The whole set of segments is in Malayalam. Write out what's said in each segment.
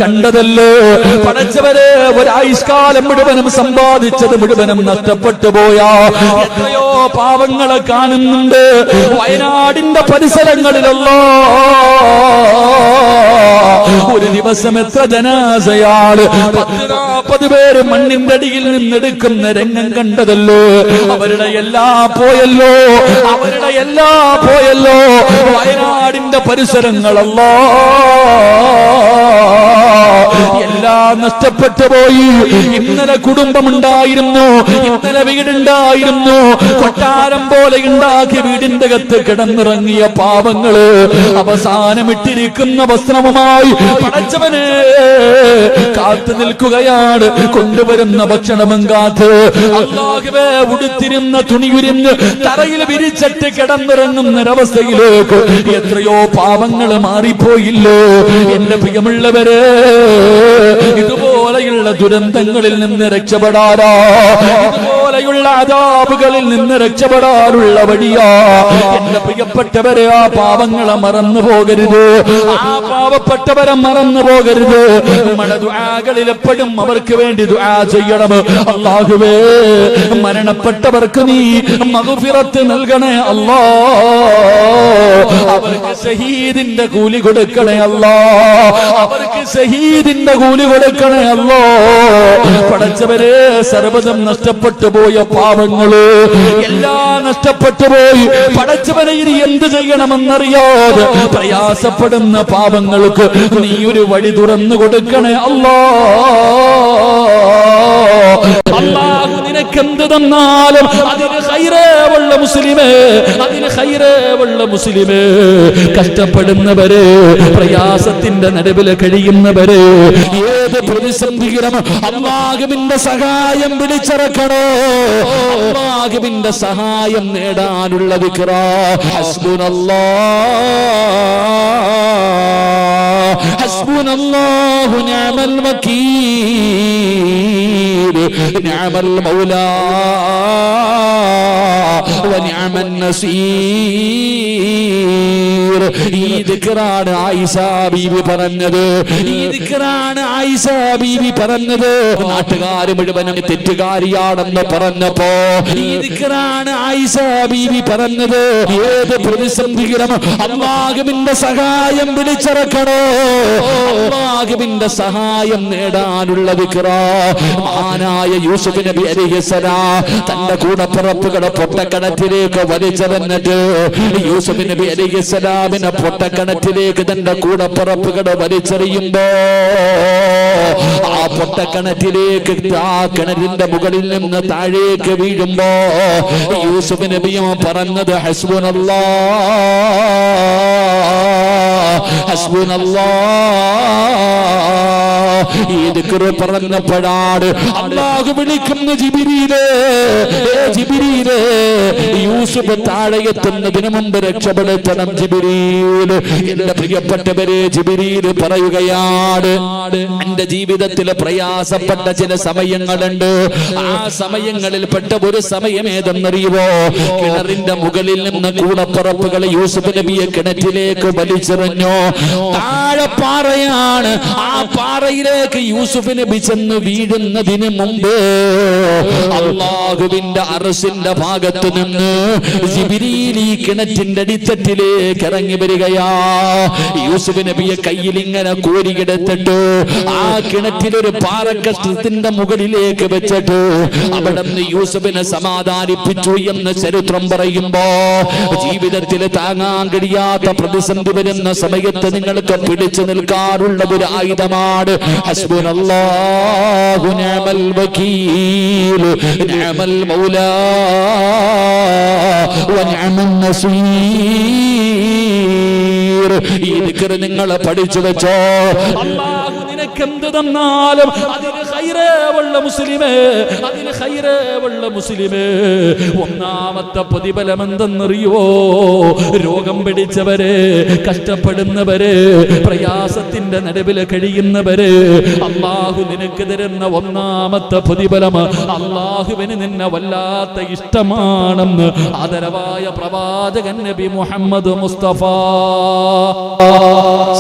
കണ്ടതല്ലോ. പടച്ചവരെ, ഒരായുഷ്കാലം മുഴുവനും സമ്പാദിച്ചത് മുഴുവനും നഷ്ടപ്പെട്ടു പോയാ എത്രയോ പാവങ്ങളെ കാണുന്നുണ്ട് വയനാടിന്റെ പരിസരങ്ങളിലല്ലോ. ഒരു ദിവസം എത്ര ജനാസയാണ്, 10-40 പേര് മണ്ണിന്റെ അടിയിൽ നിന്നെടുക്കുന്ന രംഗം കണ്ടതല്ലോ. അവരുടെ എല്ലാം പോയല്ലോ, അവരുടെ എല്ലാം പോയല്ലോ. വയനാടിന്റെ പരിസരങ്ങളല്ലോ എല്ലാം നഷ്ടപ്പെട്ടു പോയി. ഇന്നലെ കുടുംബമുണ്ടായിരുന്നു, ഇന്നലെ വീടുണ്ടായിരുന്നു, കൊട്ടാരം പോലെ ഉണ്ടാക്കിയ വീടിന്റെ അകത്ത് കിടന്നിറങ്ങിയ പാവങ്ങള് അവസാനമിട്ടിരിക്കുന്ന വസ്ത്രവുമായി പടച്ചവനെ കാത്തു നിൽക്കുകയാണ്. കൊണ്ടുവരുന്ന ഭക്ഷണവും കാത്ത് അല്ലാഹുവേ ഉടുത്തിരുന്ന തുണിയുരിഞ്ഞ് തറയിൽ വിരിച്ചിട്ട് കിടന്നിറങ്ങുന്നൊരവസ്ഥയിലേക്ക് എത്രയോ പാവങ്ങൾ മാറിപ്പോയില്ലോ. എന്റെ പ്രിയമുള്ളവരെ, ഇതുപോലെയുള്ള ദുരന്തങ്ങളിൽ നിന്ന് രക്ഷപ്പെടാനോ, ഇതുപോലെയുള്ള അദാബുകളിൽ നിന്ന് രക്ഷപ്പെടാനുള്ള വഴിയാ. എന്റെ പ്രിയപ്പെട്ടവരെ, ആ പാവങ്ങളെ മറന്നു പോകരുത്, ആ പാവപ്പെട്ടവരെ മറന്നു പോകരുത്. നമ്മുടെ ദുആകളിൽ എപ്പോഴും അവർക്ക് വേണ്ടി ദുആ ചെയ്യണം. അല്ലാഹുവേ, മരണപ്പെട്ടവർക്ക് നീ മഗ്ഫിറത്ത് നൽകണേ അല്ലാ, അവർക്ക് ഷഹീദിന്റെ കൂലി കൊടുക്കണേ അല്ലാ, അവർക്ക് ഷഹീദിന്റെ കൂലി കൊടുക്കണേ അല്ലോ. പടച്ചവരെ, സർവ്വതും നഷ്ടപ്പെട്ടു പോയ പാവങ്ങള് എല്ലാം നഷ്ടപ്പെട്ടു പോയി. പടച്ചവനെ, ഇനി എന്ത് ചെയ്യണമെന്നറിയാതെ പ്രയാസപ്പെടുന്ന പാവങ്ങൾക്ക് നീ ഒരു വഴി തുറന്നു കൊടുക്കണേ അല്ലോ. അല്ലാഹു നിനക്കെന്ത് തന്നാലും അതിന് ഖൈറേവുള്ള മുസ്ലിമേ, അതിന് ഖൈറേവുള്ള മുസ്ലിമേ. കഷ്ടപ്പെടുന്നവരെ, പ്രയാസത്തിന്റെ നടുവില് കഴിയുന്നവരെ, ഏത് പ്രതിസന്ധിയിലും അല്ലാഹുവിന്റെ സഹായം വിളിച്ചിറക്കണോ. അല്ലാഹുവിന്റെ സഹായം നേടാനുള്ള ദിക്റാ ഹസ്ബുനല്ലാഹു നിഅമൽ വകീൽ നിഅമൽ മൗലാ വനിഅമൻ നസീർ. ഈ ദിക്റാണ് ആയിഷ ബീവി പറഞ്ഞത്, ഈ ദിക്റാണ് ആയിഷ ബീവി പറഞ്ഞത്. നാട്ടുകാര് മുഴുവനും തെറ്റുകാരിയാണെന്ന് പറഞ്ഞപ്പോ ഈ ദിക്റാണ് ആയിഷ ബീവി പറഞ്ഞത്. ഏത് പ്രതിസന്ധിയിലും അല്ലാഹുവിന്റെ സഹായം വിളിച്ചിറക്കണോ, അല്ലാഹുവിന്റെ സഹായം നേടാനുള്ള ദിക്റാ. മഹാനായ യൂസുഫ് നബി അലൈഹിസ്സലാം തന്റെ കൂടപ്പിറപ്പുകളെ പൊട്ടക്കണറ്റിലേക്ക് വലിച്ചെറിഞ്ഞിട്ട് യൂസുഫ് നബി അലൈഹിസ്സലാമിനെ പൊട്ടക്കണറ്റിലേക്ക് തന്റെ കൂടപ്പിറപ്പുകളെ വലിച്ചെറിയുമ്പോ ആ പൊട്ടക്കണറ്റിലേക്ക്, ആ കിണറിന്റെ മുകളിൽ നിന്ന് താഴേക്ക് വീഴുമ്പോ യൂസുഫ് നബിയും പറഞ്ഞത് ഈ ദിക്ർ പറഞ്ഞപ്പോഴാണ് അല്ലാഹു വിളിക്കുന്ന ജിബ്രീലേ, ജിബ്രീലേ, യൂസുഫ് താഴെ എത്തുന്നതിന് മുമ്പ് രക്ഷപ്പെടുത്തണം ജിബ്രീൽ. എന്റെ പ്രിയപ്പെട്ടവരെ, ജിബ്രീൽ പറയുകയാണ്, എന്റെ ജീവിതത്തിൽ പ്രയാസപ്പെട്ട ചില സമയങ്ങളുണ്ട്. ആ സമയങ്ങളിൽ പെട്ട ഒരു സമയം ഏതെന്നറിയുമോ? കിണറിന്റെ മുകളിൽ നിന്ന് കൂടപ്പുറപ്പുകൾ യൂസുഫ് നബിയെ കിണറ്റിലേക്ക് വലിച്ചെറിഞ്ഞു. താഴെ പാറയാണ്, ആ പാറയിലേക്ക് യൂസുഫ് നബി ചെന്ന് വീഴുന്നതിന് മുമ്പ് അല്ലാഹുവിന്റെ അർശിന്റെ ഭാഗത്ത് നിന്ന് ജിബ്രീൽ ഈ കിണറ്റിന്റെ അടിത്തട്ടിലേക്ക് ഇറങ്ങി വരികയാ. യൂസുഫ് നബിയെ കയ്യിൽ ഇങ്ങനെ കോരിയെടുത്തിട്ട് ആ കിണറ്റിലൊരു പാറക്കഷ്ണത്തിന്റെ മുകളിലേക്ക് വെച്ചിട്ട് അവിടെ നിന്ന് യൂസുഫിനെ സമാധാനിപ്പിച്ചു എന്ന് ചരിത്രം പറയുമ്പോ, ജീവിതത്തിൽ താങ്ങാൻ കഴിയാത്ത പ്രതിസന്ധി വരുന്ന സമയത്ത് നിങ്ങൾക്ക് പിടിച്ചു നിൽക്കാറുള്ള ഒരു ആയുധമാണ് ഹസ്ബുനല്ലാഹു നിഅമൽ വകീൽ നിഅമൽ മൗലാ വനിഅമൻ നസീർ. ഈ ദിക്ർ നിങ്ങൾ പഠിച്ചു വെച്ചോ. അല്ലാഹു നിനക്കെന്ത് തന്നാലും അതിന് ഖൈറേവുള്ള മുസ്ലിമേ, അതിന് ഖൈറേവുള്ള മുസ്ലിമേ. ഒന്നാമത്തെ പ്രതിഫലം എന്തെന്നറിയുവോ? രോഗം പിടിച്ചവരെ, കഷ്ടപ്പെടുന്നവരെ, പ്രയാസത്തിന്റെ നടുവില് കഴിയുന്നവരെ അല്ലാഹു നിനക്ക് തരുന്ന ഒന്നാമത്തെ പ്രതിഫലം, അല്ലാഹുവിന് നിന്നെ വല്ലാത്ത ഇഷ്ടമാണെന്ന് ആദരവായ പ്രവാചകൻ നബി മുഹമ്മദ് മുസ്തഫ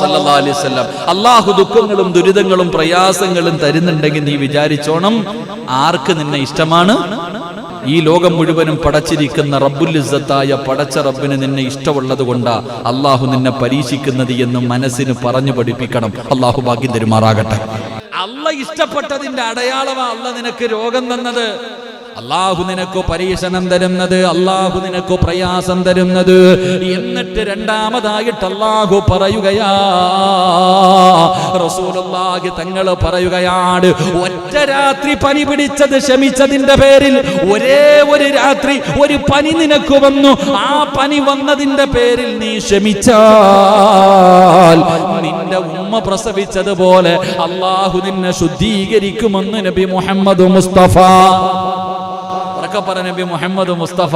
സല്ലല്ലാഹു അലൈഹി വസല്ലം. അല്ലാഹു ദുഃഖങ്ങളും ദുരിതങ്ങളും ദുരിതങ്ങളും പ്രയാസങ്ങളും തരുന്നുണ്ടെങ്കിൽ നീ വിചാരിച്ചോണം, ആർക്ക് നിന്നെ ഇഷ്ടമാണ്? ഈ ലോകം മുഴുവനും പടച്ചിരിക്കുന്ന റബ്ബുൽ ഇസ്സത്തായ പടച്ച റബ്ബിന് നിന്നെ ഇഷ്ടമുള്ളത് കൊണ്ടാ അള്ളാഹു നിന്നെ പരീക്ഷിക്കുന്നത് എന്ന് മനസ്സിന് പറഞ്ഞു പഠിപ്പിക്കണം. അള്ളാഹു ഭാഗ്യം തരുമാറാകട്ടെ. അള്ള ഇഷ്ടപ്പെട്ടതിന്റെ അടയാളമാ അള്ള നിനക്ക് രോഗം തന്നത്, അള്ളാഹു നിനക്ക് പരീക്ഷണം തരുന്നത്, അള്ളാഹു നിനക്ക് പ്രയാസം തരുന്നത്. എന്നിട്ട് രണ്ടാമതായിട്ട് അള്ളാഹു പറയുകയാ, റസൂലുള്ളാഹി തങ്ങൾ പറയുകയാണ്, ഒറ്റ രാത്രി പനി പിടിച്ചത് ക്ഷമിച്ചതിന്റെ പേരിൽ ഒരേ ഒരു രാത്രി ഒരു പനി നിനക്ക് വന്നു, ആ പനി വന്നതിന്റെ പേരിൽ നീ ക്ഷമിച്ചാൽ നിന്റെ ഉമ്മ പ്രസവിച്ചതുപോലെ അള്ളാഹു നിന്നെ ശുദ്ധീകരിക്കുമെന്ന് നബി മുഹമ്മദ് മുസ്തഫ. നബി മുഹമ്മദ് മുസ്തഫ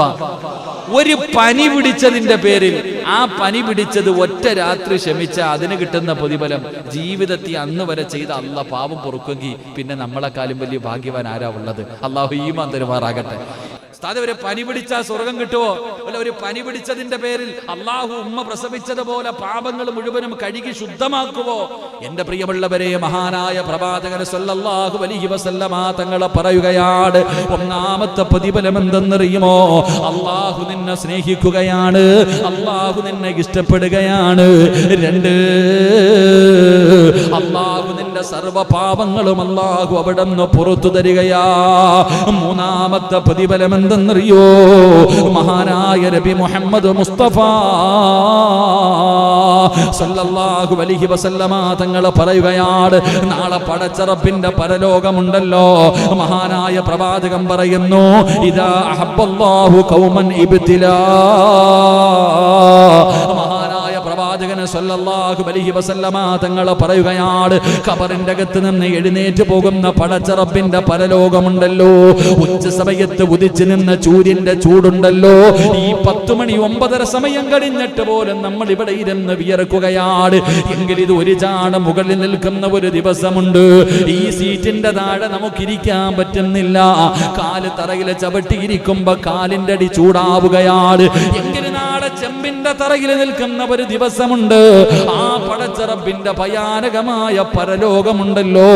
ഒരു പനി പിടിച്ചതിന്റെ പേരിൽ, ആ പനി പിടിച്ചത് ഒറ്റ രാത്രി ക്ഷമിച്ച അതിന് കിട്ടുന്ന പ്രതിഫലം ജീവിതത്തിൽ അന്ന് വരെ ചെയ്ത അള്ള പാപം പൊറുക്കെങ്കിൽ പിന്നെ നമ്മളെക്കാളും വലിയ ഭാഗ്യവാൻ ആരാ ഉള്ളത്? അള്ളാഹു ഈമാൻ തരുമാറാകട്ടെ. ഒരു പനി പിടിച്ചാൽ സ്വർഗം കിട്ടുമോ? അല്ല, ഒരു പനി പിടിച്ചതിന്റെ പേരിൽ അള്ളാഹു ഉമ്മ പ്രസവിച്ചതുപോലെ പാപങ്ങൾ മുഴുവനും കഴുകി ശുദ്ധമാക്കുവോ? എന്റെ പ്രിയമുള്ളവരെ, മഹാനായ പ്രവാചകൻ സല്ലല്ലാഹു അലൈഹി വസല്ലമ തങ്ങളെ പറയുകയാണ്, ഒന്നാമത്തെ പ്രതിഫലം എന്തെന്നറിയുമോ? അള്ളാഹു നിന്നെ സ്നേഹിക്കുകയാണ്, അള്ളാഹു നിന്നെ ഇഷ്ടപ്പെടുകയാണ്. രണ്ട്, അള്ളാഹു നിന്റെ സർവ്വ പാപങ്ങളും അള്ളാഹു അവിടെ നിന്ന് പുറത്തു തരികയാ. മൂന്നാമത്തെ പ്രതിഫലം എന്തെന്നറിയോ? മഹാനായ നബി മുഹമ്മദ് മുസ്തഫ സല്ലല്ലാഹു അലൈഹി വസല്ലമ തങ്ങൾ പറയുകയാണ്, നാളെ പടച്ച റബ്ബിന്റെ പരലോകമുണ്ടല്ലോ. മഹാനായ പ്രവാചകൻ പറയുന്നു, ഇദാ അഹബ്ബല്ലാഹു ഖൗമൻ ഇബ്തിലാ. മഹാനായ പ്രവാചകൻ സല്ലല്ലാഹു അലൈഹി വസല്ലമ തങ്ങൾ പറയുകയാണ്, ഖബറിന്റെ അകത്ത് നിന്ന് എഴുന്നേറ്റ് പോകുന്ന പടച്ച റബ്ബിന്റെ പരലോകമുണ്ടല്ലോ. ഉച്ച സമയത്ത് ഉദിച്ചു നിന്ന സൂര്യന്റെ ചൂടുണ്ടല്ലോ, ഈ 10 മണി 9:30 സമയം കഴിഞ്ഞിട്ട് പോലും നമ്മൾ ഇവിടെ ഇരുന്ന് വിയർക്കുകയാണ്. എങ്കിൽ ഇത് ഒരു ചാണ മുകളിൽ നിൽക്കുന്ന ഒരു ദിവസമുണ്ട്. ഈ സീറ്റിന്റെ താഴെ നമുക്കിരിക്കാൻ പറ്റുന്നില്ല. കാല് തറയിൽ ചവിട്ടിയിരിക്കുമ്പോ കാലിന്റെ അടി ചൂടാവുകയാണ്. എങ്കിൽ നാളെ ചെമ്പിന്റെ തറയിൽ നിൽക്കുന്ന ഒരു ദിവസമുണ്ട്. ആ പടച്ച റബ്ബിന്റെ ഭയാനകമായ പരലോകമുണ്ടല്ലോ.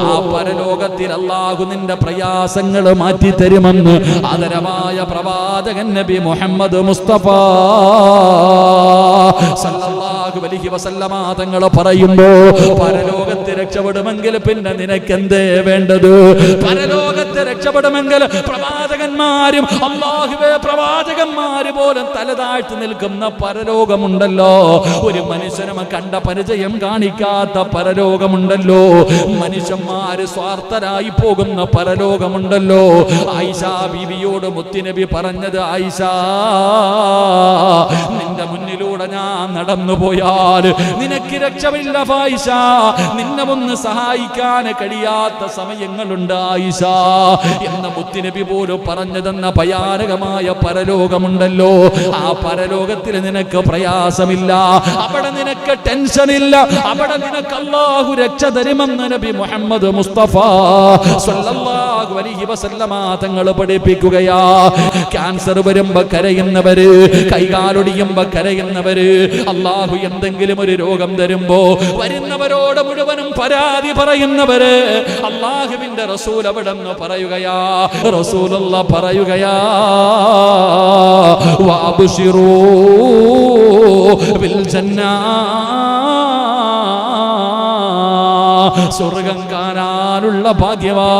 ആ പരലോകത്തിൽ അല്ലാഹു നിന്റെ പ്രയാസങ്ങൾ മാറ്റി തരുമെന്ന് ആദരവായ പ്രവാചകൻ നബി മുഹമ്മദ് മുസ്തഫ സല്ലല്ലാഹു അലൈഹി വസല്ലമ തങ്ങൾ പറയുമ്പോ, പരലോകത്തെ രക്ഷപ്പെടുമെങ്കിൽ പിന്നെ നിനക്കെന്തേ വേണ്ടത്? പരലോകത്തെ രക്ഷപ്പെടുമെങ്കിൽ പ്രവാചകന്മാരും അല്ലാഹുവേ പ്രവാചകന്മാര് പോലും തലതാഴ്ത്തി നിൽക്കുന്ന പരലോകമുണ്ടല്ലോ. ഒരു മനുഷ്യനും കണ്ട പരിചയം കാണിക്കാത്ത പരലോകമുണ്ടല്ലോ. മനുഷ്യന്മാര് സ്വാർത്ഥരായി പോകുന്ന പരലോകമുണ്ടല്ലോ. ആയിഷ ബീവിയോട് മുത്തുനബി പറഞ്ഞത്, ആയിഷ, നിന്റെ മുന്നിലൂടെ ഞാൻ നടന്നു പോയാൽ നിനക്ക് രക്ഷമില്ല ആയിഷ. നിന്നെ ഒന്ന് സഹായിക്കാൻ കഴിയാത്ത സമയങ്ങളുണ്ട് ആയിഷ എന്ന മുത്തുനബി പോലും പറഞ്ഞു തന്ന ഭയാനകമായ പരലോകമുണ്ടല്ലോ. ആ പരലോകത്തിൽ നിനക്ക് പ്രയാസമില്ല, അവിടെ നിനക്ക് ടെൻഷനില്ല, അവിടെ നിനക്ക് അല്ലാഹു രക്ഷ തരുമെന്ന് നബി മുഹമ്മദ് മുസ്തഫ സല്ലല്ലാഹു അലൈഹി വസല്ലമ തങ്ങൾ പഠിപ്പിക്കുകയാ. ക്യാൻസർ വരുമ്പോ കരയുന്നവര്, കൈകാലൊടിയുമ്പോ കരയുന്നവര്, അല്ലാഹു എന്തെങ്കിലും ഒരു രോഗം തരുമ്പോ വരുന്നവരോട് മുഴുവനും പരാതി പറയുന്നവര്, അല്ലാഹുവിന്റെ റസൂൽ അവിടെ നിന്ന് പറയുകയാ, റസൂലുള്ളാഹ് പറയുകയാ, വഅബ്ശിറൂ ബിൽ ജന്നാ, സ്വർഗം കാണാനുള്ള ഭാഗ്യവാ,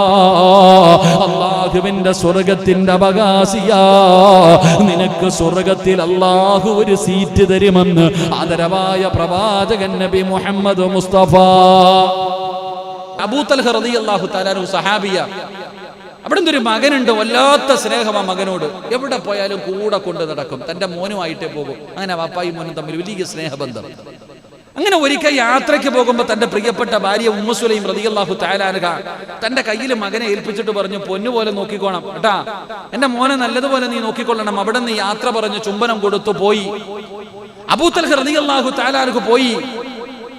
അല്ലാഹുവിന്റെ സ്വർഗത്തിന്റെ അവകാശിയാ, നിനക്ക് സ്വർഗത്തിൽ അല്ലാഹു ഒരു സീറ്റ് തരുമെന്ന് ആദരവായ പ്രവാചകൻ നബി മുഹമ്മദ് മുസ്തഫ. അബൂ തൽഹ റളിയല്ലാഹു തആല അൻഹു സഹാബിയ. അവിടെ ഒരു മകനുണ്ട്, വല്ലാത്ത സ്നേഹമാ മകനോട്. എവിടെ പോയാലും കൂടെ കൊണ്ട് നടക്കും, തന്റെ മോനുമായിട്ടേ പോകും. അങ്ങനെ വാപ്പായും മോനും തമ്മിൽ വലിയ സ്നേഹബന്ധം. അങ്ങനെ ഒരിക്കൽ യാത്രയ്ക്ക് പോകുമ്പോൾ തന്റെ പ്രിയപ്പെട്ട ഭാര്യ ഉമ്മു സുലൈം റളിയല്ലാഹു തആല അൻഹ തന്റെ കയ്യിൽ മകനെ ഏൽപ്പിച്ചിട്ട് പറഞ്ഞു, പൊന്നുപോലെ നോക്കിക്കോണം കേട്ടാ, എന്റെ മോനെ നല്ലതുപോലെ നീ നോക്കിക്കൊള്ളണം. അവിടെ നിന്ന് യാത്ര പറഞ്ഞു ചുംബനം കൊടുത്തു പോയി. അബൂ തൽഹ റളിയല്ലാഹു തആല അൻഹു പോയി.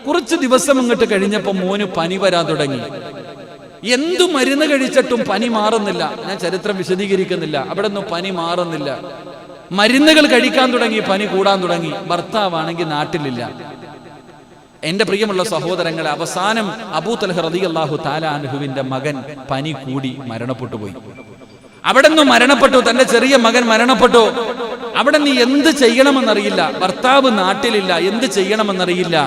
കുറച്ച് ദിവസം അങ്ങോട്ട് കഴിഞ്ഞപ്പോൾ മോന് പനി വരാൻ തുടങ്ങി. എന്തു മരുന്ന് കഴിച്ചിട്ടും പനി മാറുന്നില്ല. ഞാൻ ചരിത്രം വിശദീകരിക്കുന്നില്ല. അവിടെ ഒന്നും പനി മാറുന്നില്ല. മരുന്നുകൾ കഴിക്കാൻ തുടങ്ങി, പനി കൂടാൻ തുടങ്ങി. ഭർത്താവാണെങ്കിൽ നാട്ടിലില്ല. എന്റെ പ്രിയമുള്ള സഹോദരങ്ങളെ, അവസാനം അബൂ തൽഹ റളിയല്ലാഹു തആല അൻഹുവിന്റെ മകൻ പനി കൂടി മരണപ്പെട്ടു പോയി. അവിടെ നിന്ന് മരണപ്പെട്ടു, തന്റെ ചെറിയ മകൻ മരണപ്പെട്ടു. അവിടെ നീ എന്ത് ചെയ്യണമെന്നറിയില്ല, ഭർത്താവ് നാട്ടിലില്ല, എന്ത് ചെയ്യണമെന്നറിയില്ല.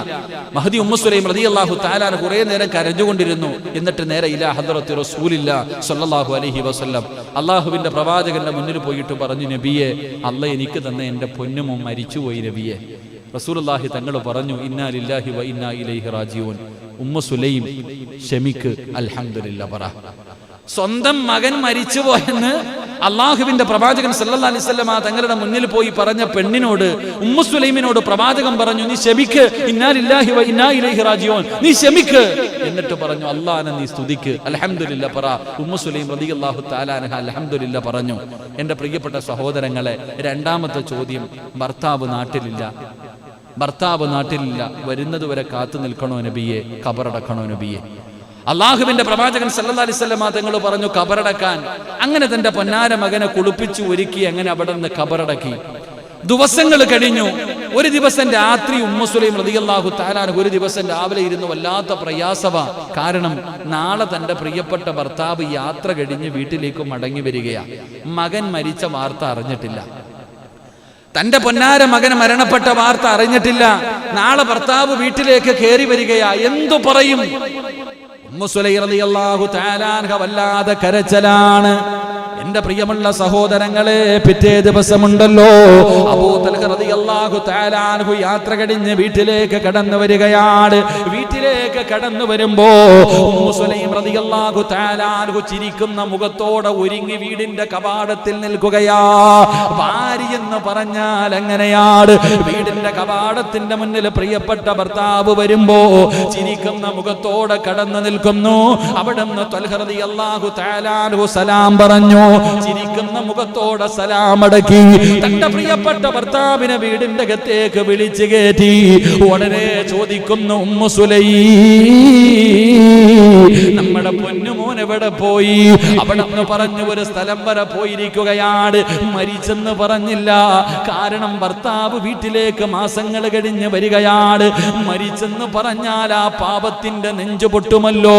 മഹദി ഉമ്മു സുലൈം റളിയല്ലാഹു തആല കുറെ നേരം കരഞ്ഞുകൊണ്ടിരുന്നു. എന്നിട്ട് നേരെ ഇലാ ഹദ്റത്തി റസൂലില്ലാഹി സ്വല്ലല്ലാഹു അലൈഹി വസല്ലം, അള്ളാഹുവിന്റെ പ്രവാചകന്റെ മുന്നിൽ പോയിട്ട് പറഞ്ഞു, നബിയെ, അല്ലാഹ് എനിക്ക് തന്ന എന്റെ പൊന്നുമോൻ മരിച്ചുപോയി നബിയെ. റസൂലുള്ളാഹി തങ്ങൾ പറഞ്ഞു, ഇന്നാ ലില്ലാഹി വ ഇന്നാ ഇലൈഹി റാജിഊൻ. ഉമ്മു സുലൈം ക്ഷമിക്ക്, അൽഹംദുലില്ലാ പറ. സ്വന്തം മകൻ മരിച്ചുപോയെന്ന് അള്ളാഹുവിന്റെ പ്രവാചകൻ സല്ലല്ലാഹു അലൈഹി വസല്ലം തങ്ങളുടെ മുന്നിൽ പോയി പറഞ്ഞ പെണ്ണിനോട്, ഉമ്മു സുലൈമിനോട് പ്രവാചകൻ പറഞ്ഞു, നീ ക്ഷമിക്ക്, ഇന്നാ ലില്ലാഹി വ ഇന്നാ ഇലൈഹി റാജിഊൻ, നീ ക്ഷമിക്ക്. എന്നിട്ട് പറഞ്ഞു, അല്ലാഹനെ നീ സ്തുതിക്ക്, അൽഹംദുലില്ലാ പറ. ഉമ്മു സുലൈം റളിയല്ലാഹു തആല അൻഹ അൽഹംദുലില്ലാ പറഞ്ഞു. എന്റെ പ്രിയപ്പെട്ട സഹോദരങ്ങളെ, രണ്ടാമത്തെ ചോദ്യം, ഭർത്താവ് നാട്ടിലില്ല, വരുന്നത് വരെ കാത്തു നിൽക്കണോ നബിയെ, ഖബറടക്കണോ നബിയെ? അള്ളാഹുവിന്റെ പ്രവാചകൻ സല്ലല്ലാഹു അലൈഹി വസല്ലം തങ്ങൾ പറഞ്ഞു ഖബറടക്കാൻ. അങ്ങനെ തന്റെ പൊന്നാര മകനെ കുളിപ്പിച്ചു ഒരുക്കി അങ്ങനെ അവിടെ നിന്ന് ഖബറടക്കി. ദിവസങ്ങൾ കഴിഞ്ഞു. ഒരു ദിവസം രാത്രി ഉമ്മു സുലൈം റളിയല്ലാഹു തആല ഒരു ദിവസം രാവിലെ ഇരുന്ന് വല്ലാത്ത പ്രയാസവ. കാരണം നാളെ തന്റെ പ്രിയപ്പെട്ട ഭർത്താവ് യാത്ര കഴിഞ്ഞ് വീട്ടിലേക്ക് മടങ്ങി വരികയാ. മകൻ മരിച്ച വാർത്ത അറിഞ്ഞിട്ടില്ല, തന്റെ പൊന്നാര മകൻ മരണപ്പെട്ട വാർത്ത അറിഞ്ഞിട്ടില്ല. നാളെ ഭർത്താവ് വീട്ടിലേക്ക് കയറി വരികയാ. എന്തു പറയും? ഉമ്മു സുലൈം റളിയല്ലാഹു തആല അൻഹ വല്ലാതെ കരച്ചലാണ്. എന്റെ പ്രിയമുള്ള സഹോദരങ്ങളെ, പിറ്റേ ദിവസമുണ്ടല്ലോ, അബൂ തൽഹ റളിയല്ലാഹു തആല അൻഹു യാത്ര കഴിഞ്ഞ് വീട്ടിലേക്ക് കടന്നു വരികയാണ്. വീട്ടിലേക്ക് കടന്നു വരുമ്പോ ഉമ്മു സുലൈം റളിയല്ലാഹു തആല അൻഹു ചിരിക്കുന്ന മുഖത്തോടെ ഒരുങ്ങി വീടിന്റെ കവാടത്തിൽ നിൽക്കുകയാ. ഭാര്യ എന്ന് പറഞ്ഞാൽ എങ്ങനെയാണ്? വീടിന്റെ കവാടത്തിന്റെ മുന്നിൽ പ്രിയപ്പെട്ട ഭർത്താവ് വരുമ്പോ ചിരിക്കുന്ന മുഖത്തോടെ കടന്നു നിൽക്കുന്നു. അവിടുന്ന് തൽഹ റളിയല്ലാഹു തആല അൻഹു സലാം പറഞ്ഞു. ചിരിക്കുന്ന മുഖത്തോടെ സലാമടക്കി തന്റെ പ്രിയപ്പെട്ട ഭർത്താവിനെ വീടിന്റെ അകത്തേക്ക് വിളിച്ചു കയറ്റി. ഉടനെ ചോദിക്കുന്നു, ഉമ്മു സുലൈം, നമ്മുടെ പൊന്നുമോൻ എവിടെ പോയി? അവിടെ നിന്ന് പറഞ്ഞു, ഒരു സ്ഥലം വരെ പോയിരിക്കുകയാണ്. മരിച്ചെന്ന് പറഞ്ഞില്ല, കാരണം ഭർത്താവ് വീട്ടിലേക്ക് മാസങ്ങൾ കഴിഞ്ഞ് വരികയാണ്. മരിച്ചെന്ന് പറഞ്ഞാൽ ആ പാപത്തിന്റെ നെഞ്ചു പൊട്ടുമല്ലോ.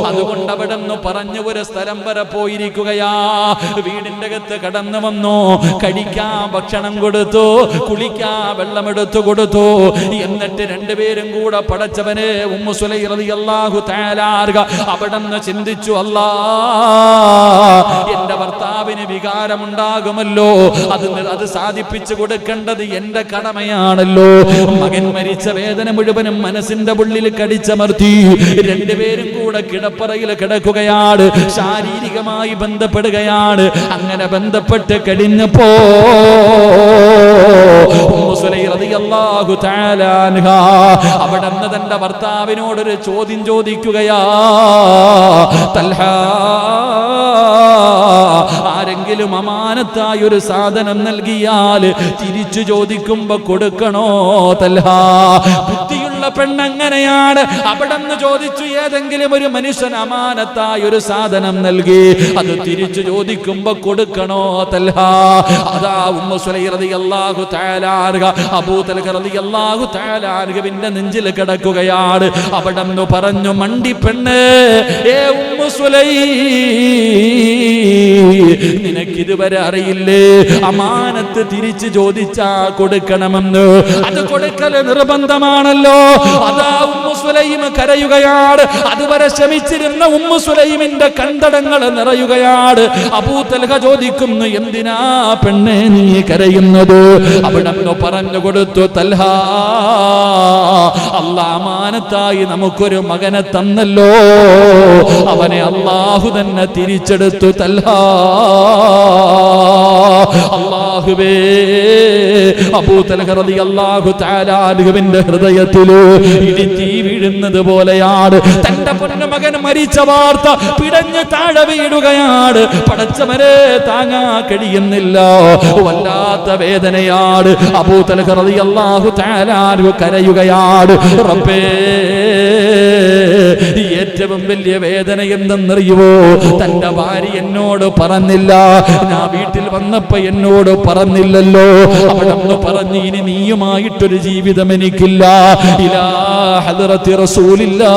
അതുകൊണ്ട് അവിടെ നിന്ന് പറഞ്ഞു ഒരു സ്ഥലം വരെ പോയിരിക്കുകയാ. വീടിന്റെ അകത്ത് കടന്നു വന്നു. കഴിക്കാൻ ഭക്ഷണം കൊടുത്തു, കുളിക്കാൻ വെള്ളമെടുത്തു കൊടുത്തു. എന്നിട്ട് രണ്ടുപേരും കൂടെ പടച്ചവനെ, ഉമ്മു സുലൈം റളിയല്ലാഹു തആല അവിടെന്ന് ചിന്തിച്ചു, അല്ലാഹ്, എന്റെ ഭർത്താവിന് വികാരമുണ്ടാകുമല്ലോ, അത് സാധിപ്പിച്ചു കൊടുക്കേണ്ടത് എന്റെ കടമയാണല്ലോ. മകൻ മരിച്ച വേദന മുഴുവനും മനസ്സിന്റെ ഉള്ളിൽ കടിച്ചമർത്തി. രണ്ടുപേരും കൂടെ കിടപ്പറയിൽ കിടക്കുകയാണ്, ശാരീരികമായി ബന്ധപ്പെടുകയാണ്. അങ്ങനെ ബന്ധപ്പെട്ട് കഴിഞ്ഞപ്പോ ഉമ്മു സുലൈം റളിയല്ലാഹു തആല അൻഹ അവിടുന്ന് തന്റെ ഭർത്താവിനോടൊരു ചോദ്യം ചോദിക്കുകയാ. തൽഹ, ആരെങ്കിലും അമാനത്തായി ഒരു സാധനം നൽകിയാൽ തിരിച്ചു ചോദിക്കുമ്പോ കൊടുക്കണോ തൽഹ? ബുദ്ധിയുള്ള പെണ്ണെങ്ങനെയാണ്? അവിടെന്ന് ചോദിച്ചു, ഏതെങ്കിലും ഒരു മനുഷ്യൻ അമാനത്തായി ഒരു സാധനം നൽകി അത് തിരിച്ചു ചോദിക്കുമ്പോ കൊടുക്കണോ തൽഹ? അതാ ഉമ്മു സുലൈം റളിയല്ലാഹു തആല അൻഹ അബൂ തൽഹ റളിയല്ലാഹു തആല അൻഹുവിന്റെ നെഞ്ചിൽ കിടക്കുകയാണ്. അവിടെന്ന് പറഞ്ഞു, മണ്ടി പെണ്ണ്, ഏ ഉമ്മു സുലൈം, നിനക്കിതുവരെ അറിയില്ലേ അമാനത്ത് തിരിച്ചു ചോദിച്ചാ കൊടുക്കണമെന്ന്? അത് കൊടുക്കല് നിർബന്ധമാണല്ലോ. അതാ ഉമ്മു സുലൈം കരയുകയാണ്. അതുവരെ ക്ഷമിച്ചിരുന്ന ഉമ്മു സുലൈമിന്റെ കണ്ടടങ്ങൾ നിറയുകയാണ്. അബൂ തൽഹ ചോദിക്കുന്നു, എന്തിനാ പെണ്ണെ നീ കരയുന്നത്? അവിടെ പറഞ്ഞു കൊടുത്തു, തൽഹ, അല്ലാഹ് അമാനത്തായി നമുക്കൊരു മകനെ തന്നല്ലോ, അവനെ അല്ലാഹു തന്നെ തിരിച്ചെടുത്തു തൽഹ. അല്ലാഹുവേ, അബൂ തൽഹ റളിയല്ലാഹു തആല അൻഹുവിന്റെ ഹൃദയത്തിൽ ഇടിത്തീ വീഴുന്നത് പോലെയാണ്. തന്റെ പൊന്നുമകൻ മരിച്ച വാർത്ത പിടഞ്ഞ് താഴെ വീഴുകയാണ്. പടച്ചവനെ താങ്ങാ കഴിയുന്നില്ല, വല്ലാത്ത വേദനയാണ്. അബൂ തൽഹ റളിയല്ലാഹു തആല അൻഹു കരയുകയാണ്. റബ്ബേ, ഏറ്റവും വലിയ വേദന എന്തെന്നറിയുവോ? തന്റെ ഭാര്യ എന്നോട് പറഞ്ഞില്ല, ഞാൻ വീട്ടിൽ വന്നപ്പോ എന്നോട് പറഞ്ഞില്ലല്ലോ. അവിടെ പറഞ്ഞു, ഇനി നീയുമായിട്ടൊരു ജീവിതം എനിക്കില്ല. ഇലാ ഹദ്റത്തി റസൂലില്ലാ,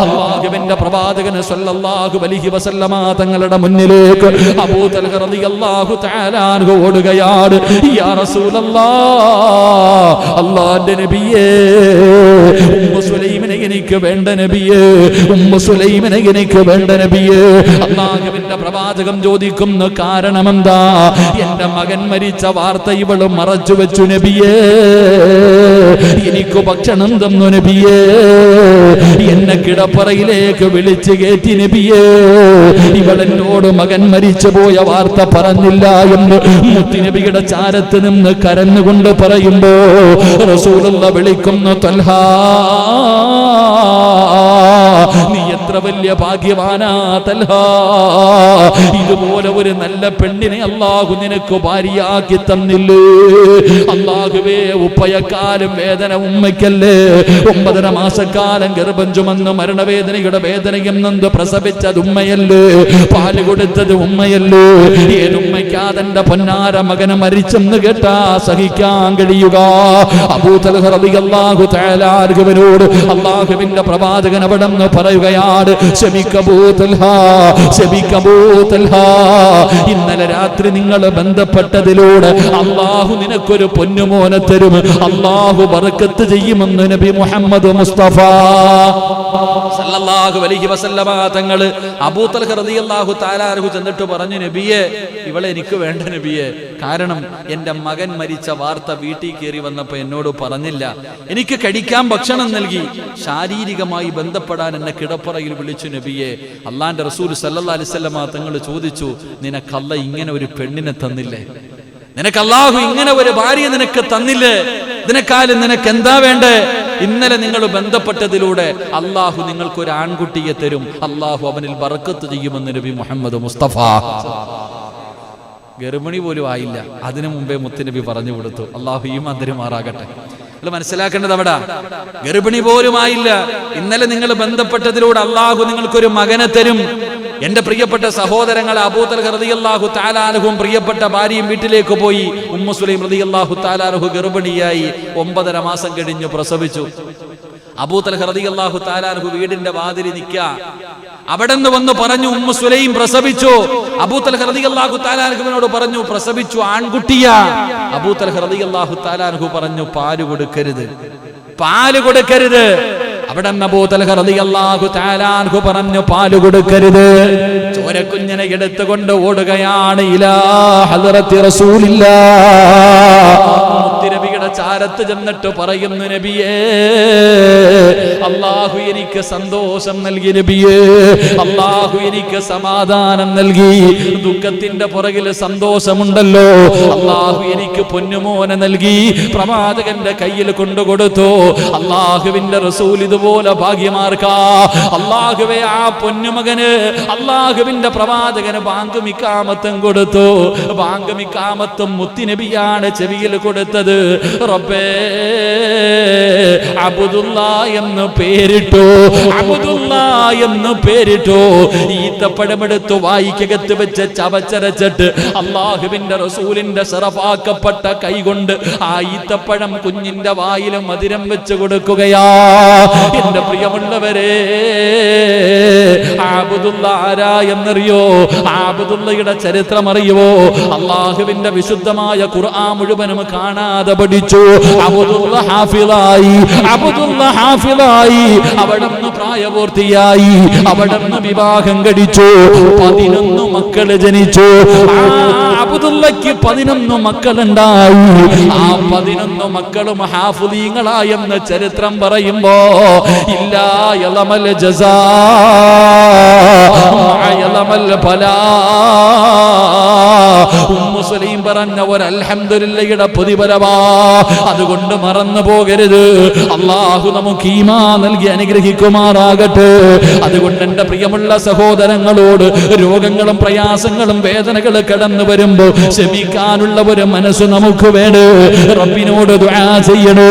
അല്ലാഹുവിന്റെ പ്രവാചകൻ സല്ലല്ലാഹു അലൈഹി വസല്ലമ തങ്ങളുടെ മുന്നിലേക്ക് അബൂ തൽഹ റളിയല്ലാഹു തആല അൻഹു ഓടുകയാണ്. യാ റസൂലല്ലാഹ്, അല്ലാഹുവിന്റെ നബിയേ, ഉമ്മു സുലൈമിനെ എനിക്ക് വേണ്ട നബിയേ, ഉമ്മു സുലൈമിനെ എനിക്ക് വേണ്ട നബിയേ. അല്ലാഹുവിന്റെ പ്രവാചകൻ ചോദിക്കുന്നു, കാരണമെന്താ? എന്റെ മകൻ മരിച്ച വാർത്ത ഇവള് മറച്ചു വെച്ചു നബിയേ, എനിക്ക് ഭക്ഷണം തന്നു നബിയേ, എന്നെ കിടപ്പറയിലേക്ക് വിളിച്ചു കയറ്റി നബിയേ, ഇവളെന്നോട് മകൻ മരിച്ചു പോയ വാർത്ത പറഞ്ഞില്ല എന്ന് മുത്തുനബിയുടെ ചാരത്ത് നിന്ന് കരഞ്ഞുകൊണ്ട് പറയുമ്പോ റസൂലുള്ള വിളിക്കുന്നു, ത്വൽഹാ, നീ എത്ര വലിയ ഭാഗ്യവാനാ തൽഹാ, ഇതുപോലെ ഒരു നല്ല പെണ്ണിനെ അല്ലാഹു നിനക്ക് ഭാര്യയാക്കി തന്നില്ലേ. അല്ലാഹുവേ, ഉപ്പയക്കാലം വേദന ഉമ്മയ്ക്കല്ലേ, 9.5 മാസക്കാലം ഗർഭം ചുമന്ന് മരണവേദനയുടെ വേദനയും നൊന്ത് പ്രസവിച്ചത് ഉമ്മയല്ലേ, പാല് കൊടുത്തത് ഉമ്മയല്ലേ. ഏതുമ്മയ്ക്കാ തന്റെ പൊന്നാര മകനെ മരിച്ചെന്ന് കേട്ടാ സഹിക്കാൻ കഴിയുക? അബൂ തൽഹ റളിയല്ലാഹു തആല അൻഹുവിനോട് അല്ലാഹുവിന്റെ പ്രവാചകൻ അവിടെ നിന്ന് പറയുകയാണ്, ശമിക്കബൂ തൽഹാ, ശമിക്കബൂ തൽഹാ, ഇന്നലെ രാത്രി നിങ്ങൾ ബന്ധപ്പെട്ടതിലൂടെ അല്ലാഹു നിനക്കൊരു പൊന്നുമോനെ തരും, അല്ലാഹു ബർക്കത്ത് ചെയ്യുമെന്ന് നബി മുഹമ്മദ് മുസ്തഫ സല്ലല്ലാഹു അലൈഹി വസല്ലമ തങ്ങൾ അബൂ തൽഹ റളിയല്ലാഹു തആല അൻഹു ചെന്നിട്ട് പറഞ്ഞു, നബിയേ, ഇവളെ എനിക്ക് വേണ്ട നബിയേ, കാരണം എന്റെ മകൻ മരിച്ച വാർത്ത വീട്ടിൽ കയറി വന്നപ്പോ എന്നോട് പറഞ്ഞില്ല, എനിക്ക് കഴിക്കാൻ ഭക്ഷണം നൽകി, ശാരീരികമായി ബന്ധപ്പെടാൻ എന്നെ കിടപ്പറയിൽ വിളിച്ചു നബിയെ. അള്ളാന്റെ റസൂൽ സല്ലല്ലാഹു അലൈഹി വസല്ലമ തങ്ങൾ ചോദിച്ചു, നിനക്കല്ല ഇങ്ങനെ ഒരു പെണ്ണിനെ തന്നില്ലേ? നിനക്ക് അല്ലാഹു ഇങ്ങനെ ഒരു ഭാര്യ നിനക്ക് തന്നില്ലേ? ഇതിനെക്കാളും നിനക്ക് എന്താ വേണ്ടേ? ഇന്നലെ നിങ്ങൾ ബന്ധപ്പെട്ടതിലൂടെ അല്ലാഹു നിങ്ങൾക്ക് ഒരു ആൺകുട്ടിയെ തരും, അല്ലാഹു അവനിൽ ബർക്കത്ത് ചെയ്യുമെന്ന് നബി മുഹമ്മദ് മുസ്തഫ. ഗർഭിണി പോലും ആയില്ല, അതിനു മുമ്പേ മുത്തുനബി പറഞ്ഞു കൊടുത്തു. അല്ലാഹു ഈമാൻ തരുമാറാകട്ടെ. മനസ്സിലാക്കേണ്ടത് അവിടെ ഗർഭിണി പോലും ആയില്ല, ഇന്നലെ നിങ്ങൾ ബന്ധപ്പെട്ടതിലൂടെ അല്ലാഹു നിങ്ങൾക്കൊരു മകനെ തരും. എന്റെ പ്രിയപ്പെട്ട സഹോദരങ്ങൾ, അബൂ തൽഹ റളിയല്ലാഹു തആല അൻഹും പ്രിയപ്പെട്ട ഭാര്യയും വീട്ടിലേക്ക് പോയി. ഉമ്മു സുലൈം റളിയല്ലാഹു തആല അൻഹു ഗർഭിണിയായി, 9.5 മാസം കഴിഞ്ഞു പ്രസവിച്ചു. അബൂ തൽഹ റളിയല്ലാഹു തആല അൻഹു വീടിന്റെ വാതിലിൽ നിൽക്കുക. അവിടെ നിന്ന് വന്ന് പറഞ്ഞു, ഉമ്മു സുലൈം പ്രസവിച്ചു. അബൂ തൽഹ റളിയല്ലാഹു തആല അൻഹുവിനോട് പറഞ്ഞു, പ്രസവിച്ചു, ആൺകുട്ടിയാ. അബൂ തൽഹ റളിയല്ലാഹു തആല അൻഹു പറഞ്ഞു, പാല് കൊടുക്കരുത്, പാല് കൊടുക്കരുത്. അവിടെ അബൂ തൽഹ റളിയല്ലാഹു തആല അൻഹു പറഞ്ഞു, പാല് കൊടുക്കരുത്. ചോരക്കുഞ്ഞിനെ എടുത്തുകൊണ്ട് ഓടുകയാണ് ഇലാ ഹദ്റത്തി റസൂലില്ലാഹ്. മുത്തുനബിയുടെ ചാരത്ത് ചെന്നിട്ട് പറയുന്നു, നബിയേ, അല്ലാഹു എനിക്ക് സന്തോഷം നൽകി നബിയേ, അല്ലാഹു എനിക്ക് സമാധാനം നൽകി. ദുഃഖത്തിന്റെ പുറകിൽ സന്തോഷമുണ്ടല്ലോ. അല്ലാഹു എനിക്ക് പൊന്നുമോനെ നൽകി, പ്രവാചകന്റെ കയ്യിൽ കൊണ്ടുകൊടുത്തു. അല്ലാഹുവിന്റെ റസൂൽ ഇതുപോലെ ഭാഗ്യമാർക്കാ. അല്ലാഹുവേ, ആ പൊന്നുമകന് അല്ലാഹുവിന്റെ പ്രവാചകന് ബാങ്ക് മിക്കാമത്തും കൊടുത്തു. ബാങ്ക് മിക്കാമത്തും മുത്തുനബിയാണ് ചെവിയിൽ കൊടുത്തത്. റബ്ബേ, അബ്ദുല്ലാ എന്ന് പേരിട്ടു, അബ്ദുല്ലാ എന്ന് പേരിട്ടു. ഈത്തപ്പഴമെടുത്തു വായിക്കകത്ത് വെച്ച് ചവച്ചരച്ചിട്ട് അല്ലാഹുവിന്റെ റസൂലിന്റെ ശറഫാക്കപ്പെട്ട കൈകൊണ്ട് ആ ഈത്തപ്പഴം കുഞ്ഞിന്റെ വായിൽ മധുരം വെച്ച് കൊടുക്കുകയാ. എന്റെ പ്രിയമുള്ളവരെ, അബ്ദുല്ല ആരാ എന്നറിയോ? അബ്ദുല്ലയുടെ ചരിത്രം അറിയുവോ? അല്ലാഹുവിന്റെ വിശുദ്ധമായ ഖുർആൻ മുഴുവനും കാണാതെ പഠിച്ചു. അബ്ദുല്ല ഹാഫിളായി, അബ്ദുല്ല ഹാഫിളായി. അവിടുന്ന് പ്രായപൂർത്തിയായി, അവിടുന്ന് വിവാഹം കഴിച്ചു. 11 മക്കള് ജനിച്ചു. അബ്ദുല്ലയ്ക്ക് 11 മക്കളുണ്ടായി. ആ 11 മക്കളും ഹാഫിളീങ്ങളായെന്ന് ചരിത്രം പറയുമ്പോ ഇല്ലാ യലമൽ ജസാ യലമൽ ബലാ. ഉമ്മു സുലൈം പറഞ്ഞ ഒരു അൽഹംദുലില്ലയുടെ പ്രതിഫലമാ. അതുകൊണ്ട് മറന്നു പോകരുത്. അല്ലാഹു നമുക്ക് ഈമാൻ നൽകി അനുഗ്രഹിക്കുമാറാകട്ടെ. അതുകൊണ്ട് എന്റെ പ്രിയമുള്ള സഹോദരങ്ങളോട്, രോഗങ്ങളും പ്രയാസങ്ങളും വേദനകളും കടന്നു വരുമ്പോ ക്ഷമിക്കാനുള്ള ഒരു മനസ്സ് നമുക്ക് വേണം. റബ്ബിനോട് ദുആ ചെയ്യണേ.